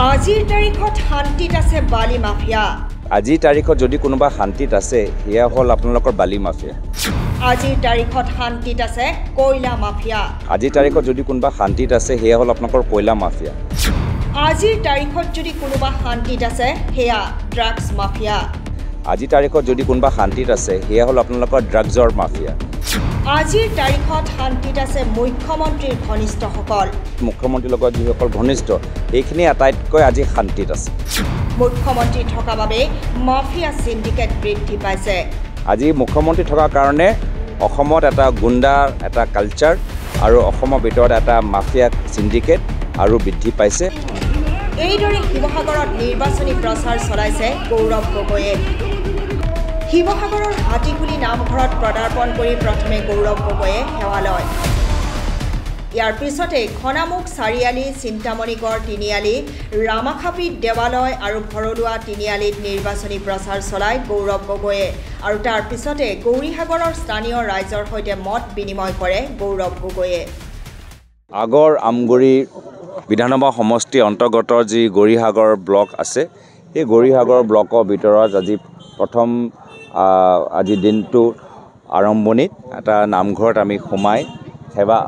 আজিৰ তাৰিখত শান্তিত আছে বালি মাফিয়া। আজিৰ তাৰিখত যদি কোনোবা শান্তিত আছে সেয়া হ'ল আপোনালোকৰ বালি মাফিয়া। আজিৰ তাৰিখত শান্তিত আছে কয়লা মাফিয়া। আজিৰ তাৰিখত যদি কোনোবা শান্তিত আছে সেয়া হ'ল আপোনালোকৰ কয়লা মাফিয়া। আজিৰ তাৰিখত যদি কোনোবা শান্তিত আছে সেয়া ড্ৰাগছ মাফিয়া। আজিৰ তাৰিখত যদি কোনোবা শান্তিত আছে সেয়া হ'ল আপোনালোকৰ ড্ৰাগছৰ মাফিয়া। আজিৰ তাৰিখত শান্তিত আছে মুখ্যমন্ত্ৰীৰ ঘনিষ্ঠসকল। মুখ্যমন্ত্ৰীৰ লগত যিসকল ঘনিষ্ঠ এইখিনি আটাইতকৈ আজি শান্তিত আছে। মুখ্যমন্ত্ৰী থকা বাবে মাফিয়া চিণ্ডিকেট বৃদ্ধি পাইছে। আজি মুখ্যমন্ত্ৰী থকাৰ কাৰণে অসমত এটা গুণ্ডাৰ এটা কালচাৰ আৰু অসমৰ ভিতৰত এটা মাফিয়া চিণ্ডিকেট আৰু বৃদ্ধি পাইছে। এইদৰে শিৱসাগৰত নিৰ্বাচনী প্ৰচাৰ চলাইছে গৌৰৱ গগৈয়ে। শিৱসাগৰৰ হাতীকুলি নামঘৰত পদাৰ্পণ কৰি প্ৰথমে গৌৰৱ গগৈয়ে সেৱা লয়। ইয়াৰ পিছতে খনামুখ চাৰিআলি, চিন্তামণিগড় তিনিআলি, ৰামাখাপি দেৱালয় আৰু ভৰলুৱা তিনিআলিত নিৰ্বাচনী প্ৰচাৰ চলায় গৌৰৱ গগৈয়ে আৰু তাৰ পিছতে গৌৰীসাগৰৰ স্থানীয় ৰাইজৰ সৈতে মত বিনিময় কৰে গৌৰৱ গগৈয়ে। আগৰ আমগুৰি বিধানসভা সমষ্টিৰ অন্তৰ্গত যি গৌৰীসাগৰ ব্লক আছে সেই গৌৰীসাগৰ ব্লকৰ ভিতৰত আজি প্ৰথম আজি দিনটো আৰম্ভণিত এটা নামঘৰত আমি সোমাই সেৱা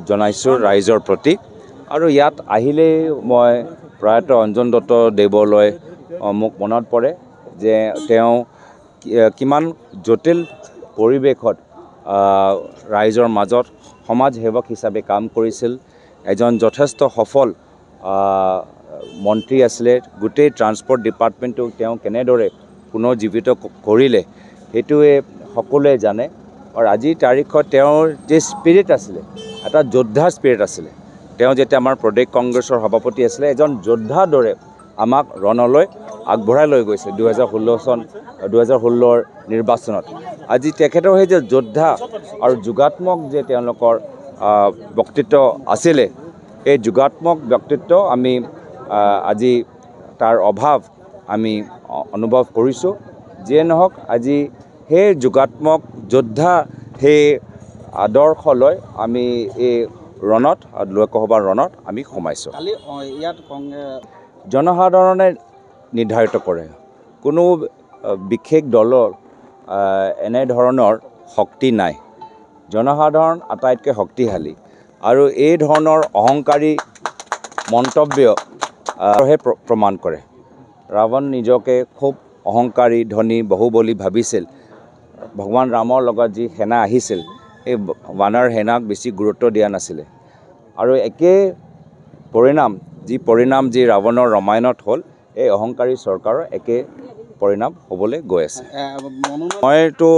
জনাইছোঁ ৰাইজৰ প্ৰতি। আৰু ইয়াত আহিলেই মই প্ৰয়াত অঞ্জন দত্ত দেৱলৈ মোক মনত পৰে যে তেওঁ কিমান জটিল পৰিৱেশত ৰাইজৰ মাজত সমাজ সেৱক হিচাপে কাম কৰিছিল। এজন যথেষ্ট সফল মন্ত্ৰী আছিলে। গোটেই ট্ৰান্সপৰ্ট ডিপাৰ্টমেণ্টটো তেওঁ কেনেদৰে পুনৰ্জীৱিত কৰিলে সেইটোৱে সকলোৱে জানে। আৰু আজিৰ তাৰিখত তেওঁৰ যে স্পিৰিট আছিলে এটা যোদ্ধা স্পিৰিট আছিলে। তেওঁ যেতিয়া আমাৰ প্ৰদেশ কংগ্ৰেছৰ সভাপতি আছিলে এজন যোদ্ধাৰ দৰে আমাক ৰণলৈ আগবঢ়াই লৈ গৈছে 2016 নিৰ্বাচনত। আজি তেখেতৰ সেই যে যোদ্ধা আৰু যোগাত্মক যে তেওঁলোকৰ ব্যক্তিত্ব আছিলে এই যোগাত্মক ব্যক্তিত্ব আমি আজি তাৰ অভাৱ আমি অনুভৱ কৰিছোঁ। যিয়ে নহওক আজি সেই যোগাত্মক যোদ্ধা সেই আদৰ্শলৈ আমি এই ৰণত লোকসভাৰ ৰণত আমি সোমাইছোঁ। ইয়াত জনসাধাৰণে নিৰ্ধাৰিত কৰে। কোনো বিশেষ দলৰ এনেধৰণৰ শক্তি নাই। জনসাধাৰণ আটাইতকৈ শক্তিশালী আৰু এই ধৰণৰ অহংকাৰী মন্তব্যহে প্ৰমাণ কৰে। ৰাৱণ নিজকে খুব অহংকাৰী ধনী বহুবলী ভাবিছিল। ভগৱান ৰামৰ লগত যি সেনা আহিছিল সেই বানৰ সেনাক বেছি গুৰুত্ব দিয়া নাছিলে। আৰু একেই পৰিণাম যি ৰাৱণৰ ৰামায়ণত হ'ল এই অহংকাৰী চৰকাৰৰ একে পৰিণাম হ'বলৈ গৈ আছে। মইতো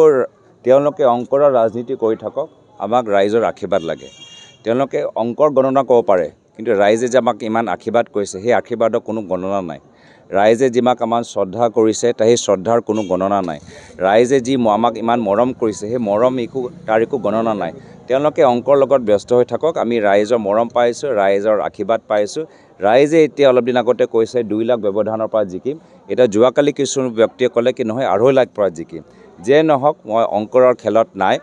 তেওঁলোকে অংকৰ ৰাজনীতি কৰি থাকক, আমাক ৰাইজৰ আশীৰ্বাদ লাগে। তেওঁলোকে অংকৰ গণনা কৰিব পাৰে কিন্তু ৰাইজে যে আমাক ইমান আশীৰ্বাদ কৰিছে সেই আশীৰ্বাদৰ কোনো গণনা নাই। ৰাইজে যিমাক আমাক শ্ৰদ্ধা কৰিছে সেই শ্ৰদ্ধাৰ কোনো গণনা নাই। ৰাইজে যি আমাক ইমান মৰম কৰিছে সেই মৰম তাৰ একো গণনা নাই। তেওঁলোকে অংকৰ লগত ব্যস্ত হৈ থাকক। আমি ৰাইজৰ মৰম পাইছোঁ, ৰাইজৰ আশীৰ্বাদ পাইছোঁ। ৰাইজে এতিয়া অলপ দিন আগতে কৈছে 2 লাখ ব্যৱধানৰ পৰা জিকিম। এতিয়া যোৱাকালি কিছু ব্যক্তিয়ে ক'লে কি নহয় 2.5 লাখ পৰা জিকিম। যে নহওক মই অংকৰৰ খেলত নাই।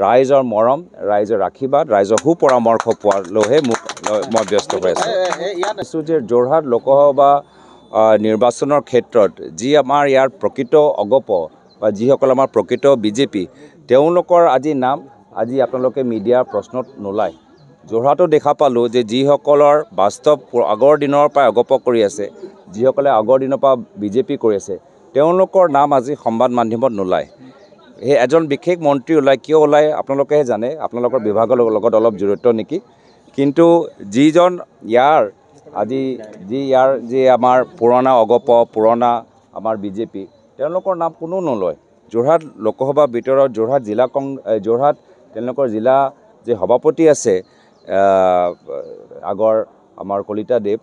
ৰাইজৰ মৰম, ৰাইজৰ আশীৰ্বাদ, ৰাইজৰ সুপৰামৰ্শ পোৱালৈহে মই ব্যস্ত হৈ আছোঁ। যে যোৰহাট লোকসভা নিৰ্বাচনৰ ক্ষেত্ৰত যি আমাৰ ইয়াৰ প্ৰকৃত অগপ বা যিসকল আমাৰ প্ৰকৃত বিজেপি তেওঁলোকৰ আজি নাম আজি আপোনালোকে মিডিয়াৰ প্ৰশ্নত নোলায়। যোৰহাটো দেখা পালোঁ যে যিসকলৰ বাস্তৱ আগৰ দিনৰ পৰা অগপ কৰি আছে, যিসকলে আগৰ দিনৰ পৰা বিজেপি কৰি আছে তেওঁলোকৰ নাম আজি সংবাদ মাধ্যমত নোলায়। সেই এজন বিশেষ মন্ত্ৰী ওলায়, কিয় ওলায় আপোনালোকেহে জানে, আপোনালোকৰ বিভাগৰ লগত অলপ জড়িত নেকি। কিন্তু যিজন ইয়াৰ যি আমাৰ পুৰণা অগপ পুৰণা আমাৰ বিজেপি তেওঁলোকৰ নাম কোনো নলয়। যোৰহাট লোকসভাৰ ভিতৰত যোৰহাট তেওঁলোকৰ জিলা যে সভাপতি আছে আগৰ আমাৰ কলিতাদেৱ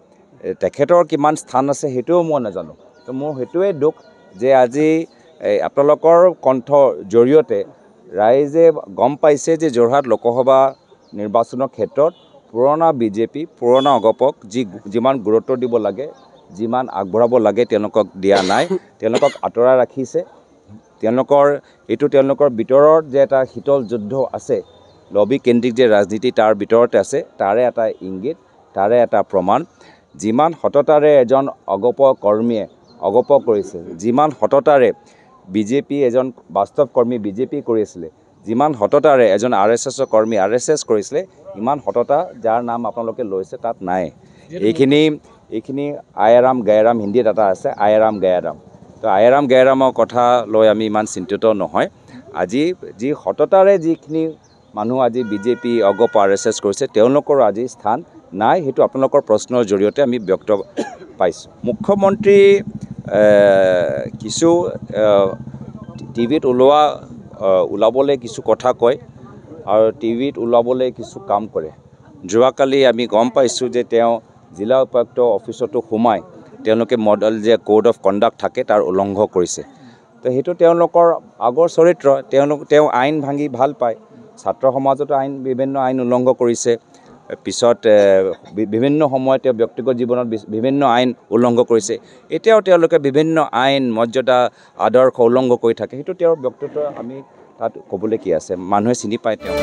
তেখেতৰ কিমান স্থান আছে সেইটোও মই নাজানো। তো মোৰ সেইটোৱে দুখ যে আজি আপোনালোকৰ কণ্ঠৰ জৰিয়তে ৰাইজে গম পাইছে যে যোৰহাট লোকসভা নিৰ্বাচনৰ ক্ষেত্ৰত পুৰণা বিজেপি পুৰণা অগপক যিমান গুৰুত্ব দিব লাগে, যিমান আগবঢ়াব লাগে তেওঁলোকক দিয়া নাই। তেওঁলোকক আঁতৰাই ৰাখিছে। তেওঁলোকৰ ভিতৰত যে এটা শীতল যুদ্ধ আছে, লবি কেন্দ্ৰিক যে ৰাজনীতি তাৰ ভিতৰতে আছে, তাৰে এটা ইংগিত, তাৰে এটা প্ৰমাণ যিমান সততাৰে এজন অগপ কৰ্মীয়ে অগপ কৰিছে, যিমান সততাৰে বিজেপি এজন বাস্তৱ কৰ্মী বিজেপি কৰিছিলে, যিমান সততাৰে এজন RSS কৰ্মী RSS কৰিছিলে, ইমান সততা যাৰ নাম আপোনালোকে লৈছে তাত নাই। এইখিনি আয়াৰাম গায়াৰাম হিন্দীত এটা আছে, আয়াৰাম গায়াৰাম। তো আয়াৰাম গায়াৰামৰ কথা লৈ আমি ইমান চিন্তিত নহয়। আজি যি সততাৰে যিখিনি মানুহ আজি বিজেপি অগপ RSS কৰিছে, তেওঁলোকৰ আজি স্থান নাই, সেইটো আপোনালোকৰ প্ৰশ্নৰ জৰিয়তে আমি ব্যক্ত পাইছোঁ। মুখ্যমন্ত্ৰী কিছু টিভিত ওলাবলৈ কিছু কথা কয় আৰু টিভিত ওলাবলৈ কিছু কাম কৰে। যোৱাকালি আমি গম পাইছোঁ যে তেওঁ জিলা উপায়ুক্ত অফিচতো সোমাই তেওঁলোকে মডেল যে কোড অফ কণ্ডাক্ট থাকে তাৰ উলংঘন কৰিছে। তো সেইটো তেওঁলোকৰ আগৰ চৰিত্ৰ, তেওঁ আইন ভাঙি ভাল পায়। ছাত্ৰ সমাজতো বিভিন্ন আইন উলংঘন কৰিছে, পিছত বিভিন্ন সময়ত তেওঁ ব্যক্তিগত জীৱনত বিভিন্ন আইন উলংঘন কৰিছে। এতিয়াও তেওঁলোকে বিভিন্ন আইন মৰ্যাদা আদৰ্শ উলংঘন কৰি থাকে, সেইটো তেওঁৰ ব্যক্তিত্ব আমি তাত ক'বলৈ কি আছে, মানুহে চিনি পায় তেওঁ।